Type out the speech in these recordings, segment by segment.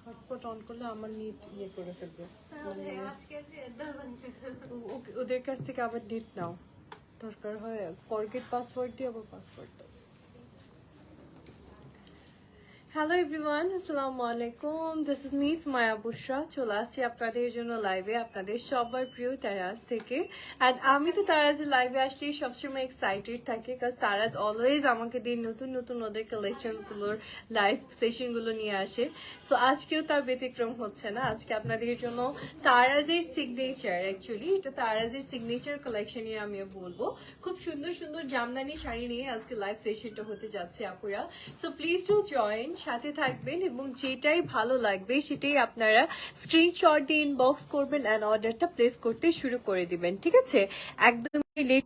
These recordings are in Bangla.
হটস্পট অন করলে আমার নেট ইয়ে করে ফেলবে, ওদের কাছ থেকে আবার নেট নাও, দরকার হয় ফরগেট পাসওয়ার্ড দিয়ে আবার পাসওয়ার্ড দাও। হ্যালো এভরিওয়ান, আসসালামু আলাইকুম। দিস ইজ মি সুমাইয়া বুশরা। চলে আসছি আপনাদের জন্য লাইভে, আপনাদের সবার প্রিয় তারাজ থেকে। অ্যান্ড আমি তো তারাজের লাইভে আসলে সবসময় এক্সাইটেড থাকি, বিকজ তারাজ অলওয়েজ আমাকে দিয়ে নতুন নতুন ওদের কালেকশনসগুলোর লাইভ সেশনগুলো নিয়ে আসে। সো আজকেও তার ব্যতিক্রম হচ্ছে না। আজকে আপনাদের জন্য তারাজের সিগনেচার, অ্যাকচুয়ালি এটা তারাজের সিগনেচার কালেকশন নিয়ে আমিও বলবো। খুব সুন্দর সুন্দর জামদানি শাড়ি নিয়ে আজকে লাইভ সেশনটা হতে যাচ্ছে আপুরা। সো প্লিজ টু জয়েন, সাথে থাকবেন এবং যেটাই ভালো লাগবে সেটাই আপনারা স্ক্রিনশট দিয়ে ইনবক্স করবেন অ্যান্ড অর্ডারটা প্লেস করতে শুরু করে দিবেন, ঠিক আছে? একদমই লেট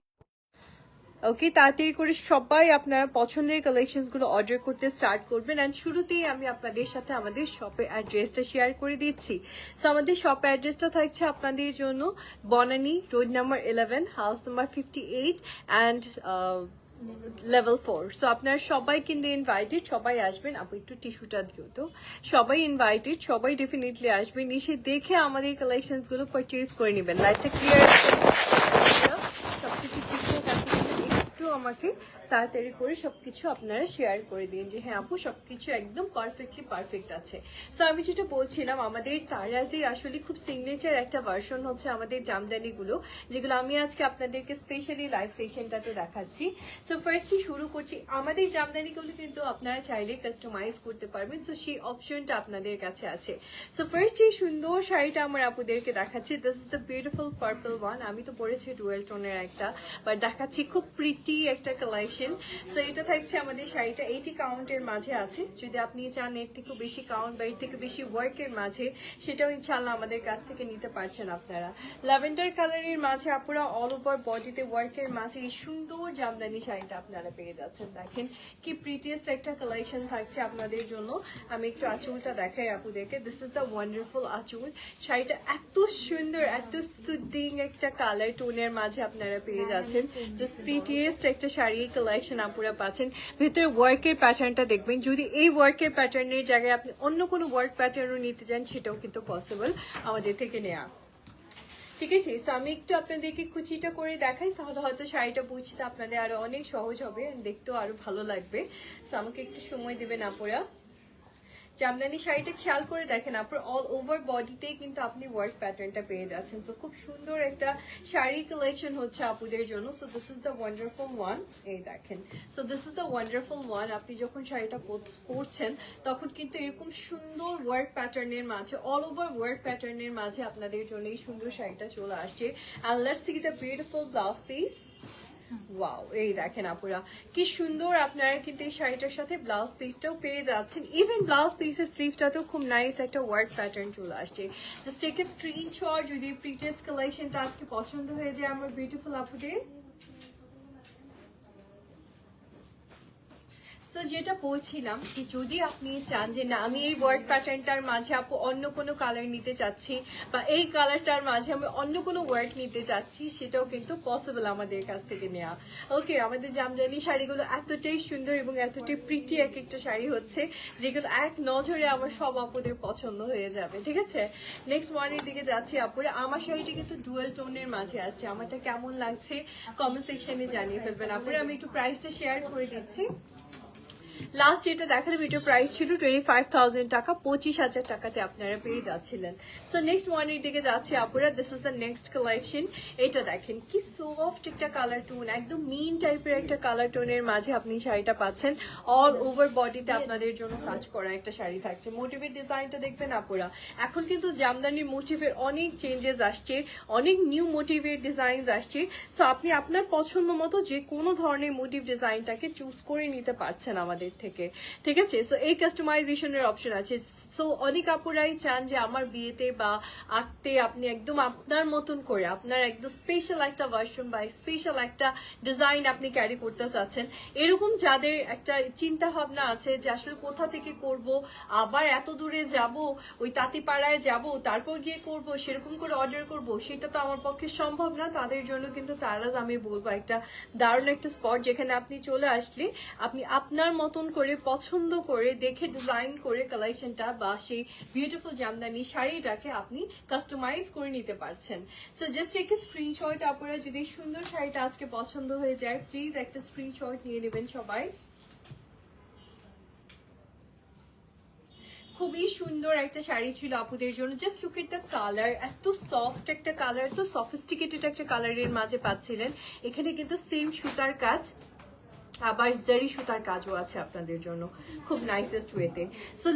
ওকে, তাড়াতাড়ি করে সবাই আপনারা পছন্দের কালেকশনসগুলো অর্ডার করতে স্টার্ট করবেন। অ্যান্ড শুরুতেই আমি আপনাদের সাথে আমাদের শপের অ্যাড্রেসটা শেয়ার করে দিচ্ছি। সো আমাদের শপ অ্যাড্রেসটা থাকছে আপনাদের জন্য Banani road number 11, house number 58 and level 4। So আপনারা সবাই কিন্তু ইনভাইটেড, সবাই আসবেন। আপু একটু টিস্যুটা দিও তো। সবাই ইনভাইটেড, সবাই ডেফিনেটলি আসবেন, এসে দেখে আমাদের কালেকশনসগুলো পারচেজ করে নেবেন। লাইটটা ক্লিয়ার, সবকিছু ঠিকঠাক আছে একটু আমাকে তাড়াতাড়ি করে সবকিছু আপনারা শেয়ার করে দিন যে হ্যাঁ আপু সবকিছু একদম পারফেক্টলি পারফেক্ট আছে। সো আমি যেটা বলছিলাম, আমাদের তারাজের আসলে খুব সিগনেচার একটা ভার্সন হচ্ছে আমাদের জামদানিগুলো, যেগুলো আমি আজকে আপনাদেরকে স্পেশালি লাইভ সেশনটাতে দেখাচ্ছি। সো ফার্স্টলি শুরু করছি। আমাদের জামদানিগুলো কিন্তু আপনারা চাইলে কাস্টমাইজ করতে পারবেন, সো সেই অপশনটা আপনাদের কাছে আছে। সো ফার্স্ট এই সুন্দর শাড়িটা আমার আপুদেরকে দেখাচ্ছি। This is the beautiful purple one. আমি তো পরেছি ডুয়েল টোনের একটা, বাট দেখাচ্ছি খুব প্রিটি একটা কালেকশন। সো এটা থাকছে আমাদের শাড়িটা 80 কাউন্টের মাঝে আছে। যদি আপনি চান এর থেকে বেশি কাউন্ট বা এর থেকে বেশি ওয়ার্কের মাঝে, সেটাও ইনশাল্লাহ আমাদের কাছ থেকে নিতে পারছেন আপনারা। ল্যাভেন্ডার কালারের মাঝে আপুরা অল ওভার বডিতে ওয়ার্কের মাঝে এই সুন্দর জামদানি শাড়িটা আপনারা পেয়ে যাচ্ছেন। দেখেন কি প্রিটিয়েস্ট একটা কালেকশন থাকছে আপনাদের জন্য। আমি একটু আঁচলটা দেখাই আপুদেরকে। দিস ইজ দ্য ওয়ান্ডারফুল আঁচল। শাড়িটা এত সুন্দর, এত সুদিং একটা কালার টোনের মাঝে আপনারা পেয়ে যাচ্ছেন। জাস্ট প্রিটিয়েস্ট একটা শাড়ি কালেকশন আপুরা পাচ্ছেন। ভেতরে ওয়ার্কের প্যাটার্নটা দেখবেন। যদি এই ওয়ার্কের প্যাটার্নের জায়গায় আপনি অন্য কোনো ওয়ার্ক প্যাটার্নও নিতে চান, সেটাও কিন্তু পসিবল আমাদের থেকে নেওয়া, ঠিক আছে? সো আমি একটু আপনাদেরকে কুচিটা করে দেখাই, তাহলে হয়তো শাড়িটা বুঝতে আপনাদের আরো অনেক সহজ হবে, দেখতেও আরো ভালো লাগবে। সো আমাকে একটু সময় দেবেন আপুরা। জামদানি শাড়িটা খেয়াল করে দেখেন, আপনার অল ওভার বডিতেই কিন্তু আপনি ওয়ার্ক প্যাটার্নটা পেয়ে যাচ্ছেন। সো খুব সুন্দর একটা শাড়ি কালেকশন হচ্ছে আপুদের জন্য। So this is the wonderful one. এই দেখেন, so this is the wonderful one. আপনি যখন শাড়িটা পরছেন তখন কিন্তু এরকম সুন্দর ওয়ার্ক প্যাটার্নের মাঝে, অল ওভার ওয়ার্ক প্যাটার্নের মাঝে আপনাদের জন্য এই সুন্দর শাড়িটা চলে আসছে। And let's see the beautiful blouse piece. Wow, এই দেখেন আপুরা কি সুন্দর। আপনারা কিন্তু এই শাড়িটার সাথে ব্লাউজ পিসটাও পেয়ে যাচ্ছেন। ইভেন ব্লাউজ পিসের স্লিভটাতেও খুব নাইস একটা ওয়ার্ক প্যাটার্ন চলে আসছে। জাস্ট টেক এ স্ক্রিনশট যদি প্রিটেস্ট কালেকশনটা আজকে পছন্দ হয়ে যায় আমার বিউটিফুল আপুদের। তো যেটা বলছিলাম যে যদি আপনি চান যে না আমি এই ওয়ার্ক প্যাটার্নটার মাঝে আপু অন্য কোনো কালার নিতে চাচ্ছি, বা এই কালারটার মাঝে আমি অন্য কোনো ওয়ার্ক নিতে চাচ্ছি, সেটাও কিন্তু পসিবল আমাদের কাছ থেকে নেওয়া। ওকে, আমাদের জামদানি শাড়িগুলো এতটাই সুন্দর এবং এতটাই প্রিটি এক একটা শাড়ি হচ্ছে, যেগুলো এক নজরে আমার সব আপুদের পছন্দ হয়ে যাবে, ঠিক আছে? নেক্সট ওয়ানের দিকে যাচ্ছি আপুরে। আমার শাড়িটি কিন্তু ডুয়েল টোনের মাঝে আসছে। আমারটা কেমন লাগছে কমেন্ট সেকশনে জানিয়ে ফেলবেন আপুরে। আমি একটু প্রাইসটা শেয়ার করে দিচ্ছি। লাস্ট যেটা দেখালাম এটার প্রাইস ছিল 25,000 টাকা, 25,000 টাকাতে আপনারা পেয়ে যাচ্ছিলেন। সো নেক্সট ওয়ানের দিকে যাচ্ছে আপুরা। This is the next collection. এটা দেখেন কি সফট একটা কালার টোন, একদম মিন টাইপের একটা কালার টোনের মাঝে আপনি শাড়িটা পাচ্ছেন। অল ওভার বডিতে আপনাদের জন্য কাজ করা একটা শাড়ি থাকছে। মোটিভের ডিজাইনটা দেখবেন আপুরা। এখন কিন্তু জামদানির মোটিভের অনেক চেঞ্জেস আসছে, অনেক নিউ মোটিভের ডিজাইন আসছে। সো আপনি আপনার পছন্দ মতো যে কোনো ধরনের মোটিভ ডিজাইনটাকে চুজ করে নিতে পারছেন আমাদের আমাদের থেকে, ঠিক আছে? সো এই কাস্টমাইজেশনের অপশন আছে। সো অনেক আপুরাই চান যে আমার বিয়েতে বা আঁকতে আপনি একদম আপনার মতন করে আপনার একদম স্পেশাল একটা ভার্সন বা স্পেশাল একটা ডিজাইন আপনি ক্যারি করতে চাচ্ছেন। এরকম যাদের একটা চিন্তা ভাবনা আছে যে আসলে কোথা থেকে করব, আবার এত দূরে যাব, ওই তাঁতিপাড়ায় যাব, তারপর গিয়ে করব, সেরকম করে অর্ডার করব, সেটা তো আমার পক্ষে সম্ভব না। তাদের জন্য কিন্তু তারাজ আমি বলবো একটা দারুণ একটা স্পট, যেখানে আপনি চলে আসলে আপনি আপনার মতন করে পছন্দ করে দেখে ডিজাইন করে কালেকশনটা বা সেই বিউটিফুল জামদানি শাড়িটাকে আপনি কাস্টমাইজ করে নিতে পারছেন। সো জাস্ট একটা স্ক্রিনশট, আপনারা যদি সুন্দর শাড়িটা আজকে পছন্দ হয়ে যায় প্লিজ একটা স্ক্রিনশট নিয়ে নেবেন সবাই। খুবই সুন্দর একটা শাড়ি ছিল আপুদের জন্য। Just look at the colour, এত সফট একটা কালার, এত সফিস্টিকেটেড একটা কালারের মাঝে পাচ্ছিলেন। এখানে কিন্তু সেম সুতার কাজ, আবার জারি সুতার কাজও আছে আপনাদের জন্য খুব নাইসেস্ট ওয়েতে। সো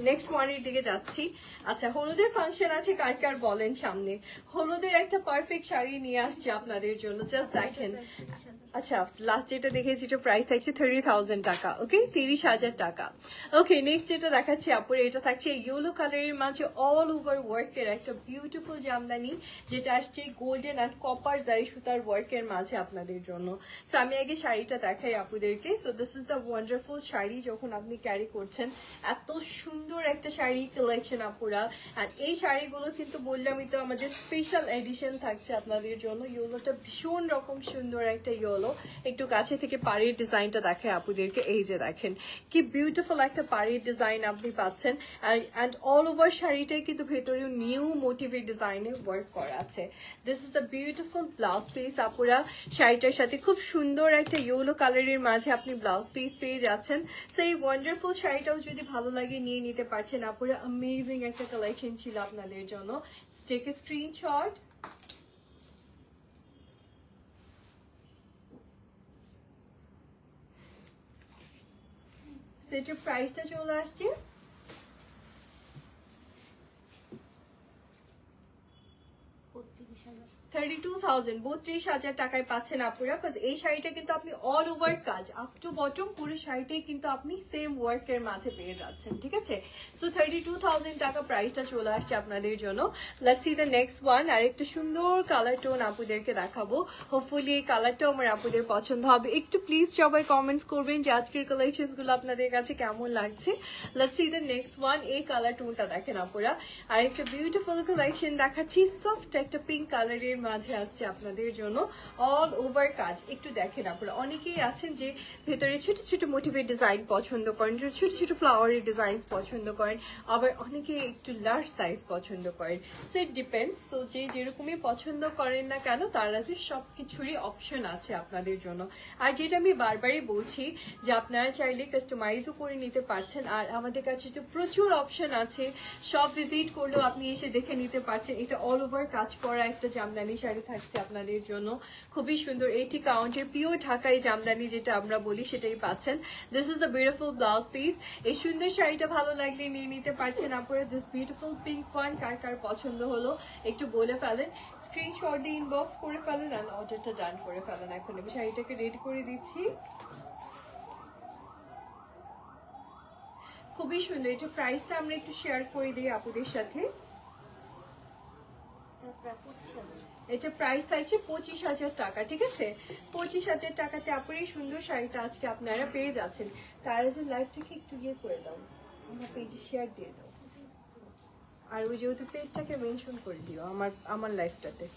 নেক্সট ওয়ানের দিকে যাচ্ছি। আচ্ছা, হলুদের ফাংশন আছে, কার কার বলেন সামনে। হলুদের একটা পারফেক্ট শাড়ি নিয়ে আসছি আপনাদের জন্য, জাস্ট দেখেন। আচ্ছা, লাস্ট যেটা দেখেছি এটা প্রাইস থাকছে 30,000 টাকা, ওকে, 30,000 টাকা। ওকে, নেক্সট যেটা দেখাচ্ছি আপুরে, এটা থাকছে ইয়েলো কালারের মাঝে অল ওভার ওয়ার্কের একটা বিউটিফুল জামদানি, যেটা আসছে গোল্ডেন অ্যান্ড কপার জারি সুতার ওয়ার্কের মাঝে আপনাদের জন্য। সো আমি আগে শাড়িটা দেখাই আপুদেরকে। So this is the wonderful sari, যখন আপনি ক্যারি করছেন এত সুন্দর একটা শাড়ি কালেকশন আপুরা। আর এই শাড়িগুলো কিন্তু বললামই তো আমাদের স্পেশাল এডিশন থাকছে আপনাদের জন্য। ইয়েলোটা ভীষণ রকম সুন্দর একটা ইয়েলো। একটু কাছে থেকে পাড়ির ডিজাইনটা দেখায় আপুদেরকে। এই যে দেখেন কি বিউটিফুল একটা পাড়ির ডিজাইন আপনি পাচ্ছেন। অ্যান্ড অল ওভার শাড়িটাই কিন্তু ভেতরেও নিউ মোটিভের ডিজাইনে ওয়ার্ক করা আছে। This is the beautiful blouse piece আপুরা। শাড়িটার সাথে খুব সুন্দর একটা ইয়েলো কালারের মাঝে আপনি ব্লাউজ পিস পেয়ে যাচ্ছেন। সো এই ওয়ান্ডারফুল শাড়িটাও যদি ভালো লাগে নিয়ে নিতে পারছেন আপুরা। অ্যামেজিং একটা কালেকশন ছিল আপনাদের জন্য। Take a screenshot. সেটার প্রাইসটা চলে আসছে 32,000, 32,000 টাকায় পাচ্ছেন আপুরা। বিকজ এই শাড়িটা কিন্তু আপনি অল ওভার কাজ আপ টু বটম পুরো শাড়িটাই কিন্তু আপনি সেম ওয়ার্কের মাঝে পেয়ে যাচ্ছেন, ঠিক আছে? সো 32,000 টাকা প্রাইসটা চলে আসছে আপনাদের জন্য। Let's see the next one. আর একটা সুন্দর কালার টোন আপুদেরকে দেখাবো। হোপফুলি এই কালারটাও আমার আপুদের পছন্দ হবে। একটু প্লিজ সবাই কমেন্টস করবেন যে আজকের কালেকশনস গুলো আপনাদের কাছে কেমন লাগছে। Let's see the next one. এই কালার টোনটা দেখেন আপুরা। আর একটা বিউটিফুল কালেকশন দেখাচ্ছি, সফট একটা পিঙ্ক কালারের মাঝে আসছে আপনাদের জন্য অল ওভার কাজ। একটু দেখেন আপনারা, অনেকেই আছেন যে ভেতরে ছোট ছোট মোটিভেট ডিজাইন পছন্দ করেন, ছোট ছোট ফ্লাওয়ারের ডিজাইন পছন্দ করেন, আবার অনেকে একটু লার্জ সাইজ পছন্দ করেন। So it depends. সো যে যেরকমই পছন্দ করেন না কেন, তার আছে সব কিছুরই অপশন আছে আপনাদের জন্য। আর যেটা আমি বারবারই বলছি যে আপনারা চাইলে কাস্টমাইজও করে নিতে পারছেন। আর আমাদের কাছে তো প্রচুর অপশন আছে, সব ভিজিট করলেও আপনি এসে দেখে নিতে পারছেন। এটা অল ওভার কাজ করা একটা জামদানি শাড়ি থাকছে আপনাদের জন্য, খুবই সুন্দর। 80 কাউন্টের পিওর ঢাকাই জামদানি যেটা আমরা বলি সেটাই পাচ্ছেন। This is the beautiful blouse piece. এই সুন্দর শাড়িটা ভালো লাগলে নিয়ে নিতে পারছেন আপনারা। দিস বিউটিফুল পিঙ্ক ওয়ান কার কার পছন্দ হলো একটু বলে ফেলেন, স্ক্রিনশট দিয়ে ইনবক্স করে ফেলেন আর অর্ডারটা ডান করে ফেলেন। এখন আমি শাড়িটাকে রেডি করে দিচ্ছি। খুবই সুন্দর। এটা প্রাইসটা আমরা একটু শেয়ার করে দিই আপুদের সাথে। এটা প্রাইস থাকছে 25,000 টাকা, ঠিক আছে? 25,000 টাকাতে আপনার এই সুন্দর শাড়িটা আজকে আপনারা পেয়ে যাচ্ছেন। তার লাইভটাকে একটু ইয়ে করে দাও, আমার পেজে শেয়ার দিয়ে দাও। আর ওই যেহেতু পেজটাকে মেনশন করে দিও আমার লাইফটাতে।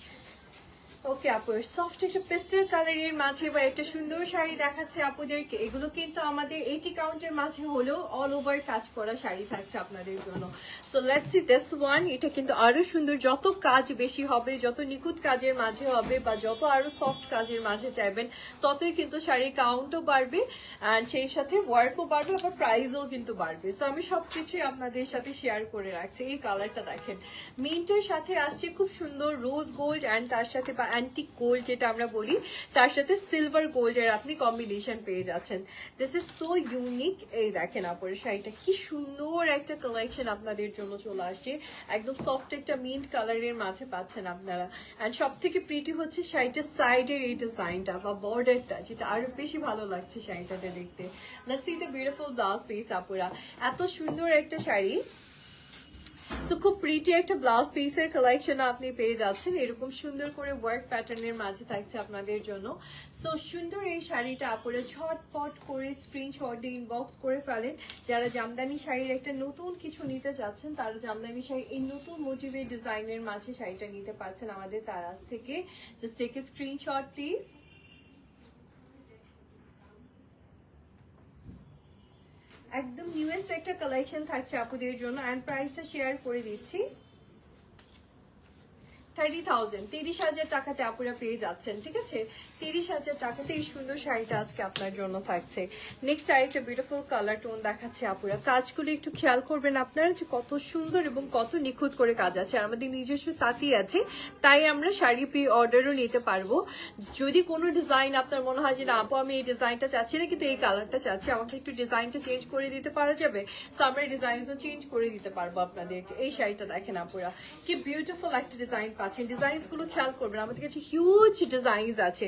ওকে আপুর, সফট একটা পেস্টেল কালারের মাঝে বা একটা সুন্দর শাড়ি দেখাচ্ছে আপুদেরকে। এগুলো কিন্তু আমাদের 80 কাউন্টের মাঝে হলেও অল ওভার কাজ করা শাড়ি থাকছে আপনাদের জন্য। So let's see this one. এটা কিন্তু আরো সুন্দর, যত কাজ বেশি হবে, যত নিখুঁত কাজের মাঝে হবে বা যত আরো সফট কাজের মাঝে চাইবেন, ততই কিন্তু শাড়ির কাউন্টও বাড়বে অ্যান্ড সেই সাথে ওয়ার্কও বাড়বে, আবার প্রাইসও কিন্তু বাড়বে। সো আমি সবকিছুই আপনাদের সাথে শেয়ার করে রাখছি। এই কালারটা দেখেন, মিন্টের সাথে আসছে খুব সুন্দর রোজ গোল্ড অ্যান্ড তার সাথে অ্যান্ড অ্যান্টিক গোল্ড যেটা আমরা বলি, তার সাথে সিলভার গোল্ডের আপনি কম্বিনেশন পেয়ে যাচ্ছেন। This is so unique. এই দেখেন আপুরা শাড়িটা কি সুন্দর একটা কালেকশন আপনাদের জন্য চলে আসছে, একদম সফট একটা মিন্ট কালারের মাঝে পাচ্ছেন আপনারা। অ্যান্ড সব থেকে প্রিটি হচ্ছে শাড়িটার সাইডের এই ডিজাইনটা বা বর্ডারটা, যেটা আরো বেশি ভালো লাগছে শাড়িটাতে দেখতে। Let's see the beautiful blouse piece আপুরা, এত সুন্দর একটা শাড়ি। সো খুব প্রিটি একটা ব্লাউজ পিসের কালেকশন আপনি পেয়ে যাচ্ছেন, এরকম সুন্দর করে ওয়ার্ক প্যাটার্নের মাঝে থাকছে আপনাদের জন্য। সো সুন্দর এই শাড়িটা আপনারা ঝটপট করে স্ক্রিনশট দিয়ে ইনবক্স করে ফেলেন। যারা জামদানি শাড়ির একটা নতুন কিছু নিতে চাচ্ছেন, তারা জামদানি শাড়ি এই নতুন মোটিভের ডিজাইনের মাঝে শাড়িটা নিতে পারছেন আমাদের তারাজ থেকে। Just take a screenshot please. একদম নিউয়েস্ট একটা কালেকশন থাকছে আপুদের জন্য, অ্যান্ড প্রাইসটা শেয়ার করে দিচ্ছি। 30,000, 30,000 টাকাতে আপুরা পেয়ে যাচ্ছেন। ঠিক আছে, 30,000 টাকাতে এই সুন্দর শাড়িটা আজকে আপনার জন্য থাকছে। নেক্সট আরেকটা বিউটিফুল কালার টোন দেখাচ্ছে আপুরা, কাজগুলো একটু খেয়াল করবেন আপনারা যে কত সুন্দর এবং কত নিখুঁত করে কাজ আছে। আর আমাদের নিজস্ব তাঁতি আছে, তাই আমরা শাড়ি প্রি অর্ডারও নিতে পারবো। যদি কোনো ডিজাইন আপনার মনে হয় যে না আপু আমি এই ডিজাইনটা চাচ্ছি না কিন্তু এই কালারটা চাচ্ছি, আমাকে একটু ডিজাইনটা চেঞ্জ করে দিতে পারা যাবে, সো আমরা ডিজাইনও চেঞ্জ করে দিতে পারবো আপনাদেরকে। এই শাড়িটা দেখেন আপুরা কি বিউটিফুল একটা ডিজাইন পাচ্ছেন। ডিজাইনস গুলো খেয়াল করবেন, আমাদের কাছে হিউজ ডিজাইনস আছে,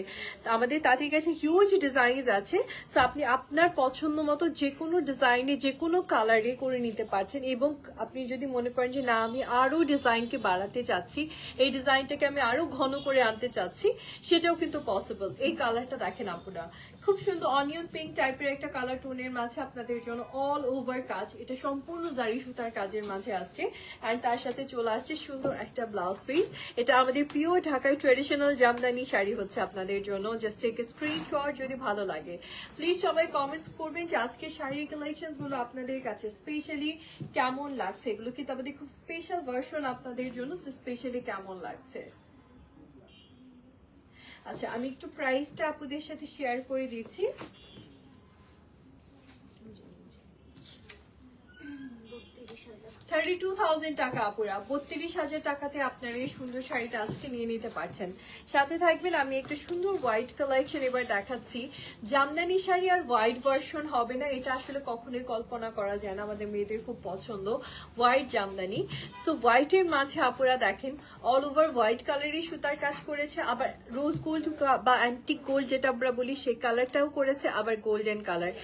আমাদের তাদের কাছে হিউজ ডিজাইনস আছে। সো আপনি আপনার পছন্দ মতো যে কোনো ডিজাইনে যে কোনো কালারে করে নিতে পারছেন। এবং আপনি যদি মনে করেন যে না আমি আরো ডিজাইনকে বাড়াতে চাচ্ছি, এই ডিজাইনটাকে আমি আরো ঘন করে আনতে চাচ্ছি, সেটাও কিন্তু পসিবল। এই কালারটা দেখেন আপনারা, খুব সুন্দর অনিয়ন পিঙ্ক টাইপের একটা কালার টোনের মাঝে আপনাদের জন্য অল ওভার কাজ, এটা সম্পূর্ণ জারি সুতার কাজের মাঝে আসছে। অ্যান্ড তার সাথে চলে আসছে সুন্দর একটা ব্লাউজ পিস। এটা আমাদের পিওর ঢাকায় ট্রেডিশনাল জামদানি শাড়ি হচ্ছে আপনাদের জন্য। জাস্ট টেক এ স্ক্রিনশট যদি ভালো লাগে। প্লিজ সবাই কমেন্টস করবেন যে আজকে শাড়ির কালেকশনস গুলো আপনাদের কাছে স্পেশালি কেমন লাগছে, এগুলো কিন্তু আমাদের খুব স্পেশাল ভার্সন আপনাদের জন্য, স্পেশালি কেমন লাগছে। আচ্ছা আমি একটু প্রাইসটা আপনাদের সাথে শেয়ার করে দিচ্ছি। 32,000 টাকা আপুরা, 32,000 টাকাতে আপনারা এই সুন্দর শাড়িটা আজকে নিয়ে নিতে পারছেন। সাথে থাকবেন আমি একটা সুন্দর হোয়াইট কালেকশন এবার দেখাচ্ছি। জামদানি শাড়ি আর হোয়াইট ভার্সন হবে না, এটা আসলে কখনোই কল্পনা করা যায় না, আমাদের মেয়েদের খুব পছন্দ হোয়াইট জামদানি। সো হোয়াইটের মাঝে আপুরা দেখেন অল ওভার হোয়াইট কালারই সুতার কাজ করেছে, আবার রোজ গোল্ড বা অ্যান্টিক গোল্ড যেটা আমরা বলি সেই কালারটাও করেছে, আবার গোল্ডেন কালার,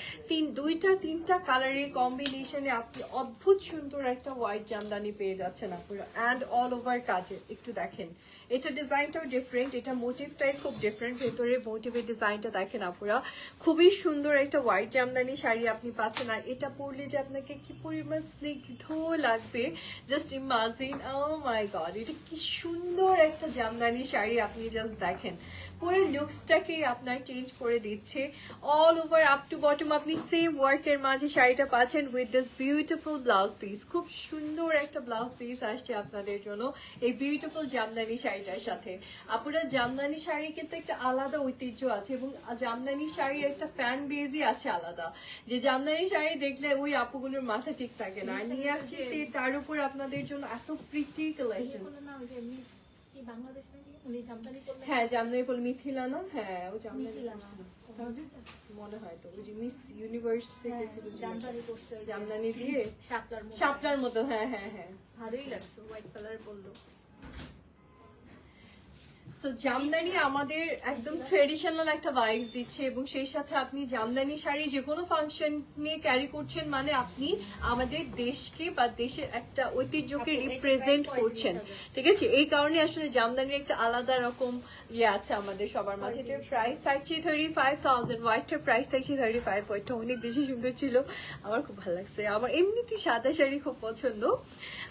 তিনটা কালারের কম্বিনেশনে আপনি অদ্ভুত সুন্দর একটা হোয়াইট জামদানি পেয়ে যাচ্ছেন আপনারা। অ্যান্ড অল ওভার কাজে একটু দেখেন, এটা ডিজাইনটাও ডিফারেন্ট, এটা মোটিভটাই খুব ডিফারেন্ট, ভেতরে মোটিভের ডিজাইনটা দেখেন আপনারা। খুবই সুন্দর একটা হোয়াইট জামদানি শাড়ি আপনি পাচ্ছেন। আর এটা পরলে যে আপনাকে কি পরিমাণ স্নিগ্ধ লাগবে জাস্ট ইমাজিন। ও মাই গড, এটা কি সুন্দর একটা জামদানি শাড়ি, আপনি জাস্ট দেখেন পুরো লুকসটাকেই আপনার চেঞ্জ করে দিচ্ছে। All over up to bottom আপনি সেম ওয়ার্কের মাঝে শাড়িটা পাচ্ছেন with this beautiful blouse piece. খুব সুন্দর একটা ব্লাউজ পিস আসছে আপনাদের জন্য এই বিউটিফুল জামদানি শাড়িটার সাথে। আপনারা জামদানি শাড়ি কিন্তু একটা আলাদা ঐতিহ্য আছে এবং জামদানি শাড়ির একটা ফ্যান বেজই আছে আলাদা, যে জামদানি শাড়ি দেখলে ওই আপুগুলোর মাথা ঠিক থাকে না। নিয়ে আসছি তার উপর আপনাদের জন্য এত প্রিটি কালেকশন। হ্যাঁ জামদানি বল মিথিলা না, হ্যাঁ ও জামদানি মনে হয় তো ওই যে মিস ইউনিভার্স জামদানি দিয়ে শাপলার মতো। হ্যাঁ হ্যাঁ হ্যাঁ ভালোই লাগছে, হোয়াইট কালার বললো। সো জামদানি আমাদের একদম ট্রেডিশনাল একটা ভাইবস দিচ্ছে এবং সেই সাথে আপনি জামদানি শাড়ি যে কোনো ফাংশন নিয়ে ক্যারি করছেন মানে আপনি আমাদের দেশকে বা দেশের একটা ঐতিহ্যকে রিপ্রেজেন্ট করছেন। ঠিক আছে, এই কারণে আসলে জামদানির একটা আলাদা রকম ইয়ে আছে আমাদের সবার মাঝে। এটার প্রাইস থাকছে 35,000, হোয়াইটের প্রাইস থাকছে 35। হোয়াইটটা অনেক বেশি সুন্দর ছিল, আমার খুব ভালো লাগছে, আমার এমনিতে সাদা শাড়ি খুব পছন্দ।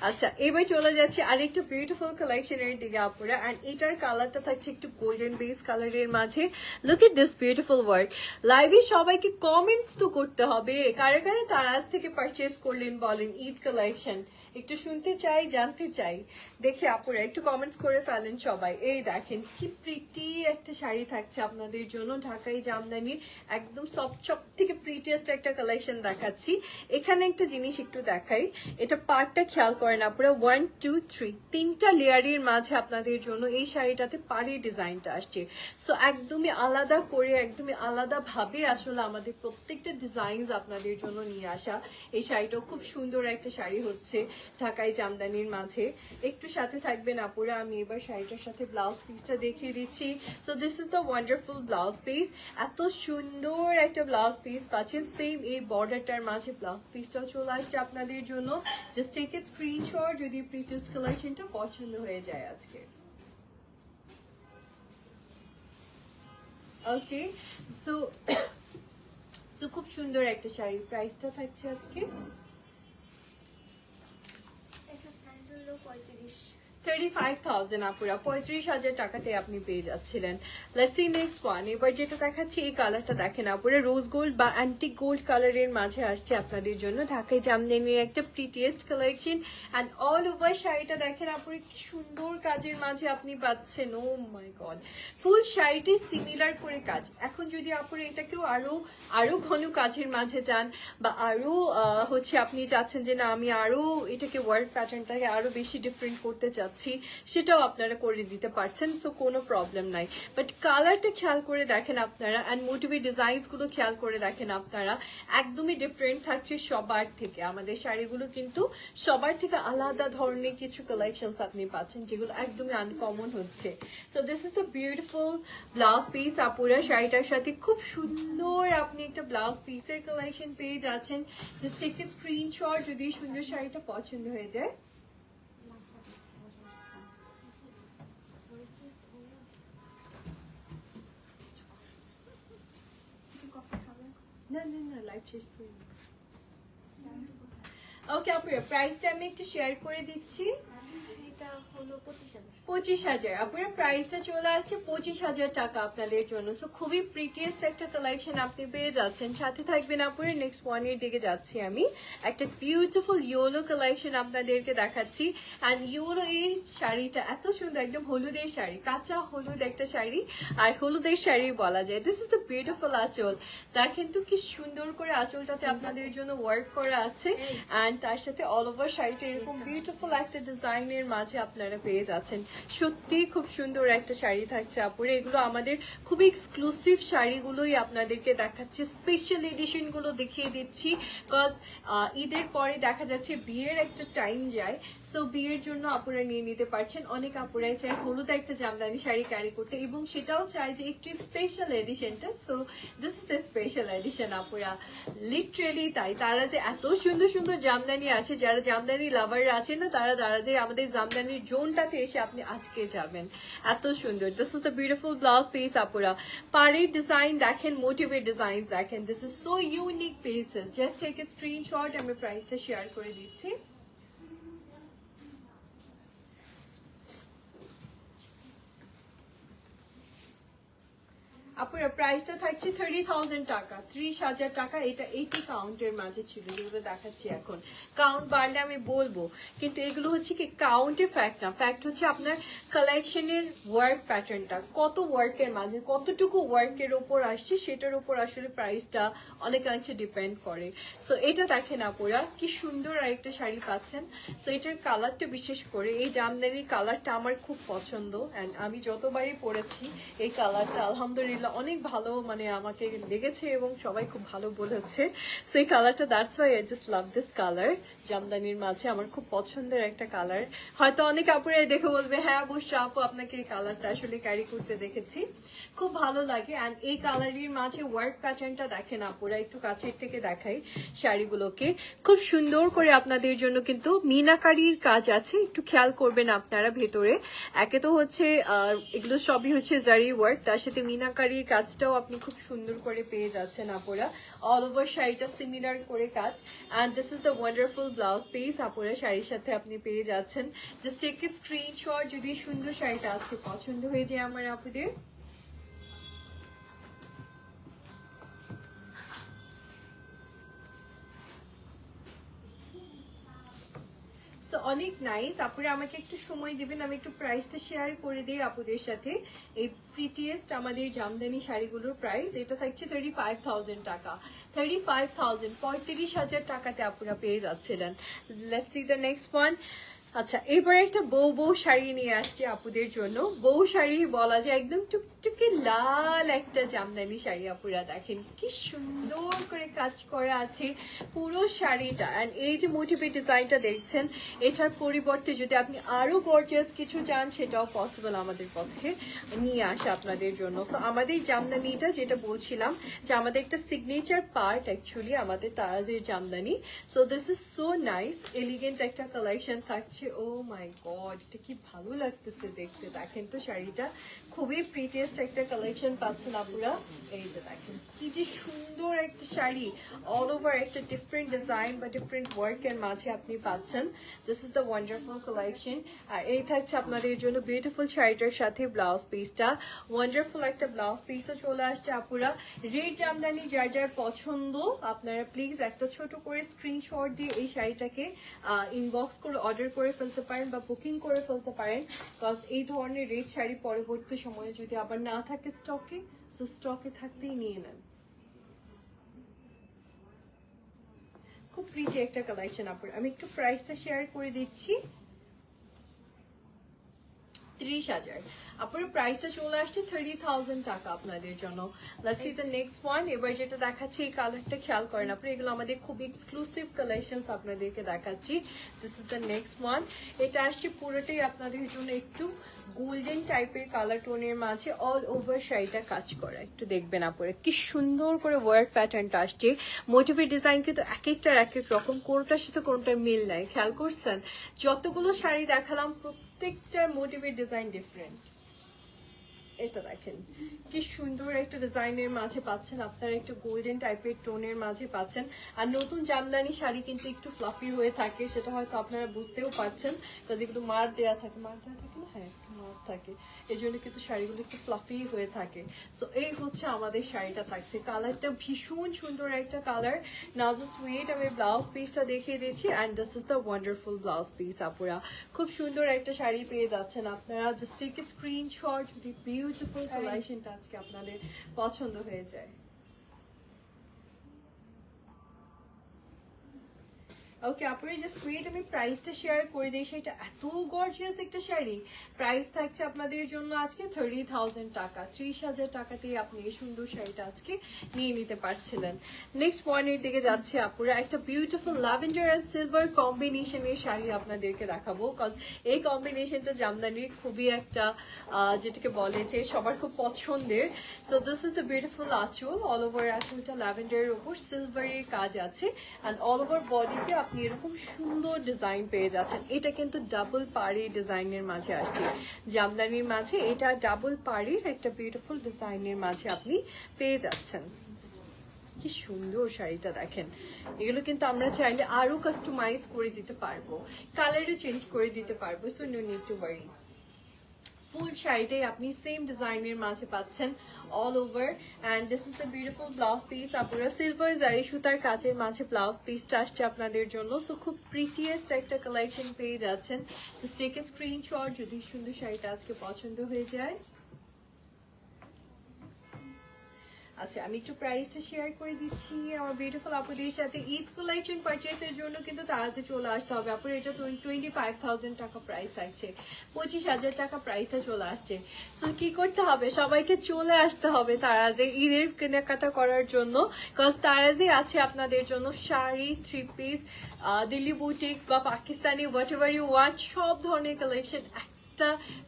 আচ্ছা এবার চলে যাচ্ছে আরেকটা বিউটিফুল কালেকশনের দিকে আপুরা। অ্যান্ড এটার কালারটা থাকছে একটু গোল্ডেন বেস কালারের মাঝে। Look at this beautiful work. লাইভে সবাইকে কমেন্টস তো করতে হবে, কারা কারা তার আজ থেকে পারচেস করলেন বলেন ঈদ কালেকশন, একটু শুনতে চাই, জানতে চাই। দেখে আপুরা একটু কমেন্টস করে ফেলেন সবাই। এই দেখেন কি প্রিটি একটা শাড়ি থাকছে আপনাদের জন্য, ঢাকাই জামদানির একদম সব থেকে প্রিটিয়েস্ট একটা কালেকশন দেখাচ্ছি। এখানে একটা জিনিস একটু দেখাই, এটা পার্টটা খেয়াল করেন আপুরা, 1 2 3 তিনটা লেয়ারের মাঝে আপনাদের জন্য এই শাড়িটাতে পাড়ের ডিজাইনটা আসছে। সো একদমই আলাদা করে, একদমই আলাদা ভাবে আসলে আমাদের প্রত্যেকটা ডিজাইনস আপনাদের জন্য নিয়ে আসা। এই শাড়িটাও খুব সুন্দর একটা শাড়ি হচ্ছে ঢাকাই জামদানির মাঝে। একটু সাথে থাকবেন আপুরা, আমি এবার শাড়িটার সাথে ব্লাউজ পিসটা দেখিয়ে দিচ্ছি। So this is the wonderful blouse piece. এত সুন্দর একটা ব্লাউজ পিস পাচ্ছেন, সেম এই বর্ডারটার মাঝে ব্লাউজ পিসটাও চলে আসছে আপনাদের জন্য। জাস্ট টেক এ স্ক্রিনশট যদি প্রিটেস্ট কালেকশনটা পছন্দ হয়ে যায় আজকে। ওকে, সো খুব সুন্দর একটা শাড়ি। প্রাইসটা থাকছে আজকে এটা প্রাইস হলো 35। 35,000 আপুরা, 35,000 টাকাতে আপনি পেয়ে যাচ্ছিলেন। Let's see next one. এবার যেটা দেখাচ্ছি এই কালারটা দেখেন আপুরা, রোজ গোল্ড বা অ্যান্টিক গোল্ড কালারের মাঝে আসছে আপনাদের জন্য ঢাকাই জামদানির একটা prettiest collection. And all over শাড়িটা দেখেন আপুরা কি সুন্দর কাজের মাঝে আপনি পাচ্ছেন। ও মাই গড, ফুল শাড়িটি সিমিলার করে কাজ। এখন যদি আপুরা এটাকেও আরো ঘন কাজের মাঝে যান বা আরো হচ্ছে আপনি চাচ্ছেন যে না আমি আরো এটাকে ওয়ার্ক প্যাটার্নটাকে আরো বেশি ডিফারেন্ট করতে চাচ্ছি, সেটাও আপনারা করে দিতে পারছেন। সো কোনো প্রবলেম নাই। বাট কালারটা খেয়াল করে দেখেন আপনারা, অ্যান্ড মোটিভের ডিজাইনস গুলো খেয়াল করে দেখেন আপনারা, একদমই ডিফারেন্ট থাকছে সবার থেকে। আমাদের শাড়িগুলো কিন্তু সবার থেকে আলাদা ধরনের কিছু কালেকশনস আপনি পাচ্ছেন যেগুলো একদমই আনকমন হচ্ছে। So this is the beautiful blouse piece আপুরা, শাড়িটার সাথে খুব সুন্দর আপনি একটা ব্লাউজ পিসের কালেকশন পেয়ে যাচ্ছেন। জাস্ট টেক এ স্ক্রিনশট যদি সুন্দর শাড়িটা পছন্দ হয়ে যায়। না না না, লাইভ শেষ করি। ওকে আপুরা, প্রাইসটা আমি একটু শেয়ার করে দিচ্ছি। এটা হলো 25,000। 25,000 আপুরা, প্রাইসটা চলে আসছে 25,000 টাকা আপনাদের জন্য। সো খুবই প্রিটিয়েস্ট একটা কালেকশন আপনি পেয়ে যাচ্ছেন। সাথে থাকবেন আপুরা, নেক্সট ওয়ান এর দিকে যাচ্ছি আমি। একটা বিউটিফুল ইয়েলো কালেকশন আপনাদেরকে দেখাচ্ছি। অ্যান্ড ইয়েলো এই শাড়িটা এত সুন্দর, একদম হলুদের শাড়ি, কাঁচা হলুদ একটা শাড়ি, আর হলুদের শাড়ি বলা যায়। দিস ইজ দ্য বিউটিফুল আঁচল। দেখেন তো কি সুন্দর করে আঁচলটাতে আপনাদের জন্য ওয়ার্ক করা আছে। অ্যান্ড তার সাথে অল ওভার শাড়িটা এরকম বিউটিফুল একটা ডিজাইনের মাঝে আপনারা পেয়ে যাচ্ছেন। সত্যি খুব সুন্দর একটা শাড়ি থাকছে আপুরে। এগুলো আমাদের খুবই এক্সক্লুসিভ শাড়িগুলোই আপনাদেরকে দেখাচ্ছে, স্পেশাল এডিশন গুলো দেখিয়ে দিচ্ছি। বিকজ ঈদের পরে দেখা যাচ্ছে বিয়ের একটা টাইম যায়, সো বিয়ের জন্য আপুরা নিয়ে নিতে পারছেন। অনেক আপুরাই চায় হলুদ একটা জামদানি শাড়ি ক্যারি করতে, এবং সেটাও চায় যে একটু স্পেশাল এডিশনটা। So this is the special edition আপুরা, লিটারেলি তাই। তারা যে এত সুন্দর সুন্দর জামদানি আছে, যারা জামদানি লাভার আছে না, তারা যে আমাদের জামদানির জোনটাতে এসে আপনি আটকে যাবেন, এত সুন্দর। This is the beautiful blouse piece আপুরা। পাড়ের ডিজাইন দেখেন, মোটিভের ডিজাইন দেখেন, this is so unique pieces. Just take a screenshot, আমি প্রাইসটা শেয়ার করে দিচ্ছি। আপুরা প্রাইসটা থাকছে 30,000 টাকা, 30,000 টাকা। এটা 80 কাউন্টের মাঝে ছিল, যেগুলো দেখাচ্ছি এখন। কাউন্ট বাড়লে আমি বলবো, কিন্তু এগুলো হচ্ছে কি কাউন্টে ফ্যাক্ট না, ফ্যাক্ট হচ্ছে আপনার কালেকশনের ওয়ার্ক প্যাটার্নটা, কত ওয়ার্কের মাঝে কতটুকু ওয়ার্কের ওপর আসছে, সেটার উপর আসলে প্রাইসটা অনেকাংশে ডিপেন্ড করে। সো এটা দেখেন আপুরা কি সুন্দর আরেকটা শাড়ি পাচ্ছেন। সো এটার কালারটা, বিশেষ করে এই জামদানির কালারটা আমার খুব পছন্দ। অ্যান্ড আমি যতবারই পরেছি এই কালারটা আলহামদুলিল্লাহ অনেক ভালো মানে আমাকে লেগেছে, এবং সবাই খুব ভালো বলেছে। সো এই কালারটা, that's why I just love this colour. জামদানির মাঝে আমার খুব পছন্দের একটা কালার। হয়তো অনেক আপুরাই দেখে বলবে হ্যাঁ অবশ্যই আপু আপনাকে এই কালারটা আসলে ক্যারি করতে দেখেছি, খুব ভালো লাগে। অ্যান্ড এই কালারের মাঝে ওয়ার্ক প্যাটার্নটা দেখেন আপুরা, একটু কাছের থেকে দেখাই শাড়িগুলোকে। খুব সুন্দর করে আপনাদের জন্য কিন্তু মিনাকারির কাজ আছে, একটু খেয়াল করবেন আপনারা ভেতরে। একে তো হচ্ছে এগুলো সবই হচ্ছে জারি ওয়ার্ক, তার সাথে মিনাকারি কাজটাও আপনি খুব সুন্দর করে পেয়ে যাচ্ছেন আপুরা। অল ওভার শাড়িটা সিমিলার করে কাজ। And this is the wonderful blouse piece আপুরা, শাড়ির সাথে আপনি পেয়ে যাচ্ছেন। জাস্ট টেক ইট স্ক্রিনশট যদি সুন্দর শাড়িটা আজকে পছন্দ হয়ে যায় আমার আপুদের। সো অনেক নাইস। আপুরা আমাকে একটু সময় দিবেন, আমি একটু প্রাইসটা শেয়ার করে দিই আপুদের সাথে। এই প্রিটিয়েস্ট আমাদের জামদানি শাড়িগুলোর প্রাইস এটা থাকছে 35,000 টাকা। 35,000, 35,000 টাকাতে আপুরা পেয়ে যাচ্ছিলেন। Let's see the next one. আচ্ছা, এবার একটা বউ শাড়ি নিয়ে আসছে আপুদের জন্য। বউ শাড়ি বলা যায়, একদম টুকটুকে লাল একটা জামদানি শাড়ি। আপুরা দেখেন কি সুন্দর করে কাজ করা আছে পুরো শাড়িটা। অ্যান্ড এই যে মোটিভে ডিজাইনটা দেখছেন, এটার পরিবর্তে যদি আপনি আরো গর্জিয়াস কিছু চান সেটাও পসিবল আমাদের পক্ষে নিয়ে আসে আপনাদের জন্য। সো আমাদের জামদানিটা যেটা বলছিলাম যে আমাদের একটা সিগনেচার পার্ট অ্যাকচুয়ালি আমাদের তারাজের jamdani. So this is so nice, elegant একটা কালেকশন থাকছে। ও মাই গড, এটা কি ভালো লাগতেছে দেখতে। দেখেন তো শাড়িটা খুবই প্রিটিয়েস্ট একটা কালেকশন পাচ্ছেন আপুরা। এই যে দেখেন কি যে সুন্দর একটা শাড়ি, অল ওভার একটা ডিফারেন্ট ডিজাইন বা ডিফারেন্ট ওয়ার্কের মাঝে আপনি পাচ্ছেন। This is the wonderful collection. আর এই থাকছে আপনাদের জন্য বিউটিফুল শাড়িটার সাথে ব্লাউজ পিসটা। ওয়ান্ডারফুল একটা ব্লাউজ পিসও চলে আসছে আপুরা। রেড জামদানি যার যার পছন্দ আপনারা প্লিজ একটা ছোট করে স্ক্রিনশট দিয়ে এই শাড়িটাকে ইনবক্স করে অর্ডার করে ফেলতে পারেন বা বুকিং করে ফেলতে পারেন। বিকজ এই ধরনের রেড শাড়ি পরবর্তী সময়ে যদি আবার না থাকে স্টকে, সো স্টকে থাকতেই নিয়ে নেন। খুব প্রিটি একটা কালেকশন আপনার। আমি একটু প্রাইসটা শেয়ার করে দিচ্ছি। 30,000 আপনার প্রাইসটা চলে আসছে 30,000 টাকা আপনাদের জন্য। Let's see the next one. এবার যেটা দেখাচ্ছি এই কালারটা খেয়াল করেন আপনারা, এগুলো আমাদের খুব এক্সক্লুসিভ কালেকশনস আপনাদেরকে দেখাচ্ছি। This is the next one. এটা আসছে পুরোটাই আপনাদের জন্য একটু গোল্ডেন টাইপের কালার টোনের মাঝে অল ওভার শাড়িটা কাজ করা। একটু দেখবেন আপনারা কি সুন্দর করে ওয়ার্ক প্যাটার্নটা আসছে। মোটিভের ডিজাইন কিন্তু এক একটার এক এক রকম, কোনটার সাথে কোনটার মিল নাই। খেয়াল করছেন যতগুলো শাড়ি দেখালাম প্রত্যেকটার মোটিভের ডিজাইন ডিফারেন্ট। এটা দেখেন কি সুন্দর একটা ডিজাইনের মাঝে পাচ্ছেন আপনারা, একটু গোল্ডেন টাইপের টোনের মাঝে পাচ্ছেন। আর নতুন জামদানি শাড়ি কিন্তু একটু ফ্লাফি হয়ে থাকে, সেটা হয়তো আপনারা বুঝতেও পারছেন, কারণ যেগুলো মার দেওয়া থাকে না, হ্যাঁ একটু মার থাকে, এই জন্য কিন্তু শাড়িগুলো একটু ফ্লাফি হয়ে থাকে। সো এই হচ্ছে আমাদের শাড়িটা থাকছে। কালারটা ভীষণ সুন্দর একটা কালার। নাও জাস্ট ওয়েট, আমি ব্লাউজ পিসটা দেখিয়ে দিচ্ছি। And this is the wonderful blouse piece আপুরা। খুব সুন্দর একটা শাড়ি পেয়ে যাচ্ছেন আপনারা। Just take a screenshot. Beautiful কালেকশনটা আজকে আপনাদের পছন্দ হয়ে যায়। ওকে আপনারা জাস্ট ওয়েট, আমি প্রাইসটা শেয়ার করে দিই। সেটা এত গর্জিয়াস একটা শাড়ি, প্রাইস থাকছে আপনাদের জন্য আজকে 30,000 টাকা। 30,000 টাকাতেই আপনি এই সুন্দর শাড়িটা আজকে নিয়ে নিতে পারছিলেন। নেক্সট পয়েন্টের দিকে যাচ্ছে আপুরা, একটা বিউটিফুল ল্যাভেন্ডার অ্যান্ড সিলভার কম্বিনেশনের শাড়ি আপনাদেরকে দেখাবো। কজ এই কম্বিনেশনটা জামদানির খুবই একটা যেটাকে বলে যে সবার খুব পছন্দের। So this is the beautiful আঁচল। অল ওভার আঁচলটা ল্যাভেন্ডারের উপর সিলভারের কাজ আছে। অ্যান্ড অল ওভার বডিতে আপনি এরকম সুন্দর ডিজাইন পেয়ে যাচ্ছেন। এটা কিন্তু ডাবল পাড়ি ডিজাইনের মাঝে আসছে জামদানির মাঝে। এটা ডাবল পাড়ির একটা বিউটিফুল ডিজাইনের মাঝে আপনি পেয়ে যাচ্ছেন। কি সুন্দর শাড়িটা দেখেন। এগুলো কিন্তু আমরা চাইলে আরো কাস্টমাইজ করে দিতে পারবো, কালারও চেঞ্জ করে দিতে পারবো। So no need to worry. Full শাড়িটাই আপনি সেম ডিজাইনের মাঝে পাচ্ছেন all over. And this is the beautiful blouse piece. আপনারা সিলভার জারি সুতার কাজের মাঝে ব্লাউজ পিসটা আসছে আপনাদের জন্য। সো খুব প্রিটিয়েস্ট একটা কালেকশন পেয়ে যাচ্ছেন। জাস্ট টেক এ স্ক্রিনশট যদি সুন্দর শাড়িটা আজকে পছন্দ হয়ে যায়। আচ্ছা আমি একটু প্রাইসটা শেয়ার করে দিচ্ছি আমার বিউটিফুল আপুদের সাথে। ঈদ কালেকশন পারচেসের জন্য কিন্তু তারাজে চলে আসতে হবে আপুর। এটা 25,000 টাকা প্রাইস থাকছে, 25,000 টাকা প্রাইসটা চলে আসছে। সো কি করতে হবে, সবাইকে চলে আসতে হবে তারাজে ঈদের কেনাকাটা করার জন্য। কজ তারাজে আছে আপনাদের জন্য sari, three piece, Delhi boutiques বা Pakistani whatever you want, সব ধরনের কালেকশন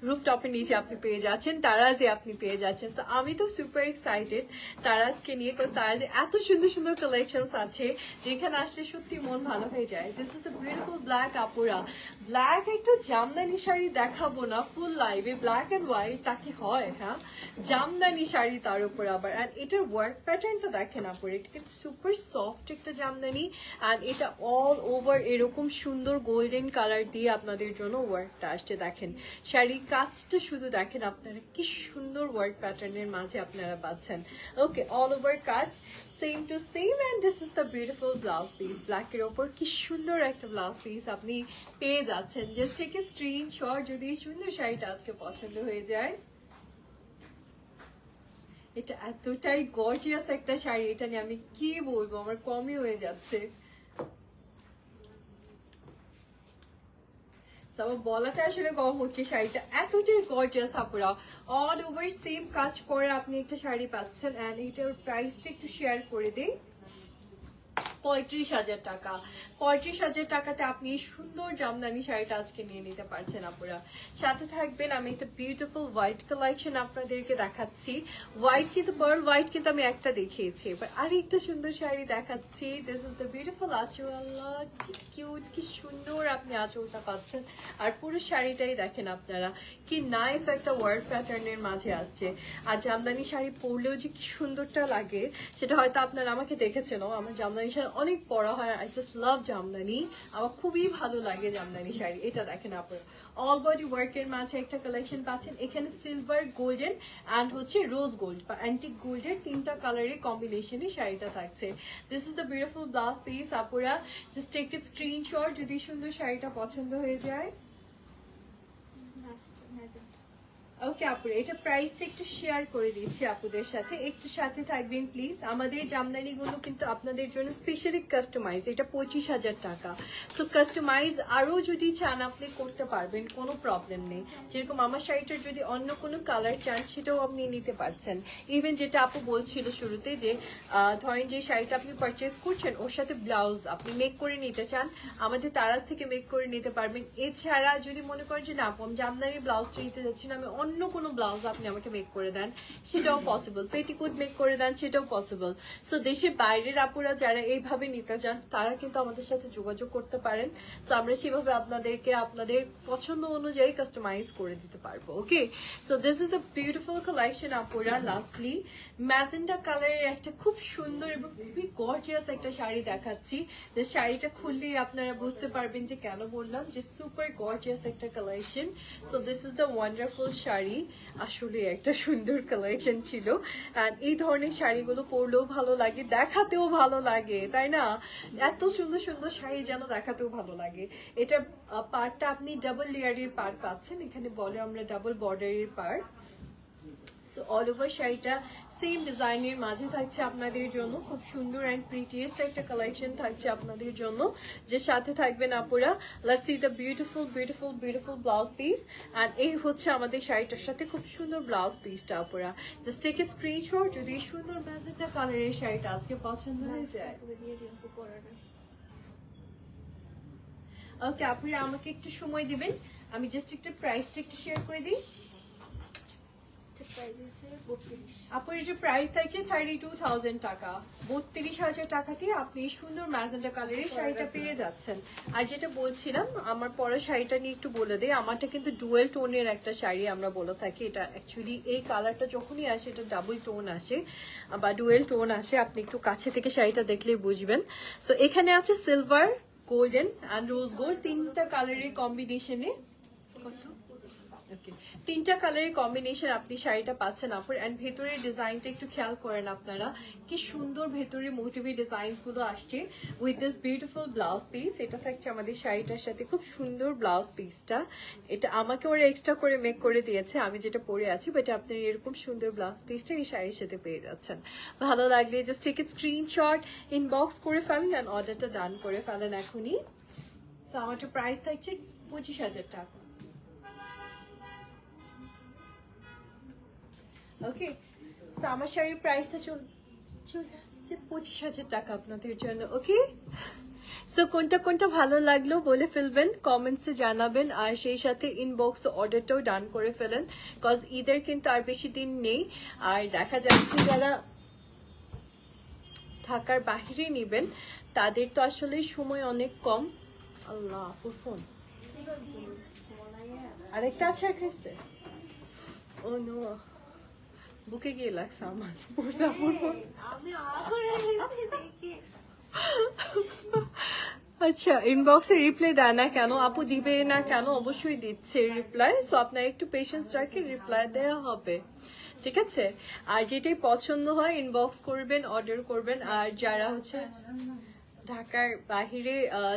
রুফটপের নিচে আপনি পেয়ে যাচ্ছেন, তারাজে আপনি পেয়ে যাচ্ছেন। তো আমি তো সুপার এক্সাইটেড তারাজকে নিয়ে, কজ তারাজে এত সুন্দর সুন্দর কালেকশনস আছে যেখানে আসলে সত্যি মন ভালো হয়ে যায়। This is the beautiful black আপুরা। ব্ল্যাক একটা জামদানি শাড়ি দেখাবো না ফুল লাইভে, ব্ল্যাক অ্যান্ড হোয়াইট তা কি হয়? হ্যাঁ, জামদানি শাড়ি তার উপর আবার। অ্যান্ড এটার ওয়ার্ক প্যাটার্নটা দেখেন আপুর, এটা কিন্তু সুপার সফট একটা জামদানি। অ্যান্ড এটা অল ওভার এরকম সুন্দর গোল্ডেন কালার দিয়ে আপনাদের জন্য ওয়ার্কটা আসছে। দেখেন শাড়ির কাজটা শুধু দেখেন আপনারা, কি সুন্দর ওয়ার্ক প্যাটার্নের মাঝে আপনারা পাচ্ছেন। ওকে, অল ওভার কাজ same to same, and this is the beautiful blouse piece. ব্ল্যাকের ওপর কি সুন্দর একটা ব্লাউজ পিস আপনি পেয়ে যাচ্ছেন। জাস্ট টেক এ স্ক্রিনশট যদি এই সুন্দর শাড়িটা আজকে পছন্দ হয়ে যায়। এটা এতটাই গর্জিয়াস একটা শাড়ি, এটা নিয়ে আমি কি বলবো, আমার কমই হয়ে যাচ্ছে। আমার বলাটা আসলে কম হচ্ছে, শাড়িটা এতটাই গর্জিয়াস আপুরা। অল ওভার সেম কাজ করে আপনি একটা শাড়ি পাচ্ছেন, অ্যান্ড এটার প্রাইসটা একটু শেয়ার করে দিই। 35,000 টাকা। 35,000 টাকাতে আপনি এই সুন্দর জামদানি শাড়িটা আজকে নিয়ে নিতে পারছেন আপুরা। সাথে থাকবেন, আমি একটা বিউটিফুল হোয়াইট কালেকশন আপনাদেরকে দেখাচ্ছি। হোয়াইট কিন্তু পার্ল হোয়াইট কিন্তু আমি একটা দেখিয়েছি, এবার আরেকটা সুন্দর শাড়ি দেখাচ্ছি। দিস ইজ দ্য বিউটিফুল আঁচল। আল্লাহ কি কিউট, কি সুন্দর আপনি আঁচলটা পাচ্ছেন। আর পুরো শাড়িটাই দেখেন আপনারা, কি নাইস একটা ওয়ার্ক প্যাটার্নের মাঝে আসছে। আর জামদানি শাড়ি পরলেও যে কি সুন্দরটা লাগে সেটা হয়তো আপনারা আমাকে দেখেছেন। আমার জামদানি শাড়ি অনেক পরা হয়, আই জাস্ট লাভ জামদানি, আমার খুবই ভালো লাগে জামদানি শাড়ি। এটা দেখেন আপনারা, অল বডি ওয়ার্কের মাঝে একটা কালেকশন পাচ্ছেন। এখানে সিলভার, গোল্ডেন অ্যান্ড হচ্ছে রোজ গোল্ড বা অ্যান্টিক গোল্ডের 3টা কালারের কম্বিনেশনে শাড়িটা থাকছে। This is the beautiful blouse piece আপুরা। জাস্ট টেক এ স্ক্রিনশট যদি সুন্দর শাড়িটা পছন্দ হয়ে যায়। ওকে আপুরা, এটা প্রাইসটা একটু শেয়ার করে দিচ্ছি আপুদের সাথে, একটু সাথে থাকবেন প্লিজ। আমাদের জামদানিগুলো কিন্তু আপনাদের জন্য স্পেশালি কাস্টমাইজ, এটা 25,000 টাকা। সো কাস্টমাইজ আরও যদি চান আপনি করতে পারবেন, কোনো প্রবলেম নেই। যেরকম আমার শাড়িটার যদি অন্য কোনো কালার চান সেটাও আপনি নিতে পারছেন। ইভেন যেটা আপু বলছিল শুরুতে যে ধরেন যে শাড়িটা আপনি পারচেস করছেন ওর সাথে ব্লাউজ আপনি মেক করে নিতে চান, আমাদের তারাজ থেকে মেক করে নিতে পারবেন। এছাড়া যদি মনে করেন যে না আমি জামদানি ব্লাউজটা নিতে যাচ্ছি না, আমি অন্য কোনো ব্লাউজ আপনি আমাকে মেক করে দেন, সেটাও পসিবল। পেটিকোট মেক করে দেন, সেটাও পসিবল। সো দেশের বাইরের আপুরা যারা এইভাবে নিতে চান তারা কিন্তু আমাদের সাথে যোগাযোগ করতে পারেন। সো আমরা সেভাবে আপনাদেরকে আপনাদের পছন্দ অনুযায়ী কাস্টমাইজ করে দিতে পারবো। Okay, so this is the beautiful collection আপুরা। লাস্টলি ম্যাজেন্টা কালারের একটা খুব সুন্দর এবং খুবই গর্জিয়াস একটা শাড়ি দেখাচ্ছি। যে শাড়িটা খুললেই আপনারা বুঝতে পারবেন যে কেন বললাম যে সুপার গর্জিয়াস একটা collection. So this is the wonderful sari. আসলে একটা সুন্দর কালেকশন ছিল, অ্যান্ড এই ধরনের শাড়িগুলো পরলেও ভালো লাগে, দেখাতেও ভালো লাগে, তাই না? এত সুন্দর সুন্দর শাড়ি যেন দেখাতেও ভালো লাগে। এটা পার্টটা আপনি ডাবল লেয়ারের পার্ট পাচ্ছেন, এখানে বলে আমরা ডাবল বর্ডারের পার্ট। সো অল ওভার শাড়িটা সেম ডিজাইনের মাঝে থাকছে আপনাদের জন্য, খুব সুন্দর অ্যান্ড প্রিটিয়েস্ট একটা কালেকশন থাকছে আপনাদের জন্য। যে সাথে থাকবেন আপুরা, let's see the beautiful beautiful beautiful blouse piece. And এই হচ্ছে আমাদের শাড়িটার সাথে খুব সুন্দর ব্লাউজ পিসটা আপুরা। জাস্ট টেক এ স্ক্রিনশট যদি সুন্দর ম্যাজেন্টা কালারের শাড়িটা আজকে পছন্দ হয়ে যায়। ওকে আপুরা, আমাকে একটু সময় দিবেন, আমি জাস্ট একটা প্রাইসটা একটু শেয়ার করে দিই। আপনার যে প্রাইস থাকছে 32,000 টাকা, 32,000 টাকাতে আপনি সুন্দর ম্যাজেন্টা কালারের শাড়িটা পেয়ে যাচ্ছেন। আর যেটা বলছিলাম আমার পরা শাড়িটা নিয়ে একটু বলে দেই, আমারটা কিন্তু ডুয়েল টোনের একটা শাড়ি আমরা বলে থাকি। এটা অ্যাকচুয়ালি এই কালারটা যখনই আসে এটা ডাবল টোন আসে বা ডুয়েল টোন আসে, আপনি একটু কাছে থেকে শাড়িটা দেখলেই বুঝবেন। সো এখানে আছে silver, golden and rose gold, 3টা কালারের কম্বিনেশনে, 3টা কালারের কম্বিনেশন আপনি শাড়িটা পাচ্ছেন আপুর। অ্যান্ড ভেতরের ডিজাইনটা একটু খেয়াল করেন আপনারা, কি সুন্দর ভেতরে মোটিভি ডিজাইন গুলো আসছে with this beautiful blouse piece. এটা থাকছে আমাদের শাড়িটার সাথে, খুব সুন্দর ব্লাউজ পিসটা। এটা আমাকে ওরা এক্সট্রা করে মেক করে দিয়েছে, আমি যেটা পরে আছি, বাট আপনার এরকম সুন্দর ব্লাউজ পিসটা এই শাড়ির সাথে পেয়ে যাচ্ছেন। ভালো লাগলে just take a screenshot, inbox করে ফেলেন অ্যান্ড অর্ডারটা ডান করে ফেলেন এখনই। সো আমার তো প্রাইস থাকছে 25,000 টাকা। ওকে, সো আমার শাড়ির প্রাইসটা চলে আসছে 25,000 টাকা আপনাদের জন্য। ওকে, সো কোনটা কোনটা ভালো লাগলো বলে ফেলবেন, কমেন্টসে জানাবেন, আর সেই সাথে ইনবক্স অর্ডারটাও ডান করে ফেলেন, কজ ঈদের কিন্তু আর বেশি দিন নেই। আর দেখা যাচ্ছে যারা ঢাকার বাহিরে নেবেন তাদের তো আসলে সময় অনেক কম। আল্লাহ, আপুর ফোন আরেকটা আছে খাইছে। ও নো, বুকে গিয়ে লাগছে আমার। আচ্ছা, ইনবক্সে রিপ্লাই দেয় না কেন আপু? দিবে না কেন? অবশ্যই দিচ্ছে রিপ্লাই। সো আপনার একটু পেশেন্স রাখে, রিপ্লাই দেওয়া হবে, ঠিক আছে? আর যেটাই পছন্দ হয় ইনবক্স করবেন, অর্ডার করবেন। আর যারা হচ্ছে ঢাকার বাইরে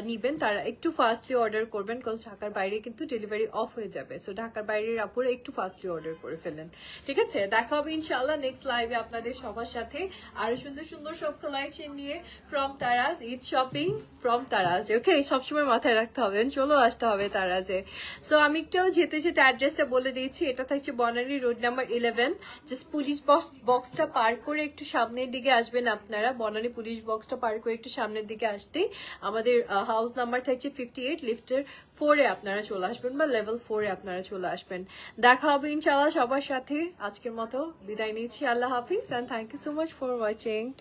নিবেন তারা একটু ফাস্টলি অর্ডার করবেন, কজ ঢাকার বাইরে কিন্তু ডেলিভারি অফ হয়ে যাবে। সো ঢাকার বাইরের আপুরে একটু ফাস্টলি অর্ডার করে ফেলেন, ঠিক আছে? দেখা হবে ইনশাআল্লাহ নেক্সট লাইভে আপনাদের সবার সাথে আরো সুন্দর সুন্দর সব কালেকশন নিয়ে from Taraz. Eid shopping from Taraz, ওকে? সবসময় মাথায় রাখতে হবে, চলো আসতে হবে তারাজে। সো আমি একটু যেতে যেতে অ্যাড্রেসটা বলে দিয়েছি। এটা থাকছে Banani road number 11। Just police বক্সটা পার করে একটু সামনের দিকে আসবেন আপনারা। বনানী পুলিশ বক্সটা পার করে একটু সামনের দিকে আসতেই আমাদের হাউস নাম্বার থাকছে 58, লিফটের 4-এ আপনারা চলে আসবেন, বা লেভেল 4-এ আপনারা চলে আসবেন। দেখা হবে ইনশাআল্লাহ সবার সাথে। আজকের মতো বিদায় নিচ্ছি, আল্লাহ হাফিজ, and thank you so much for watching.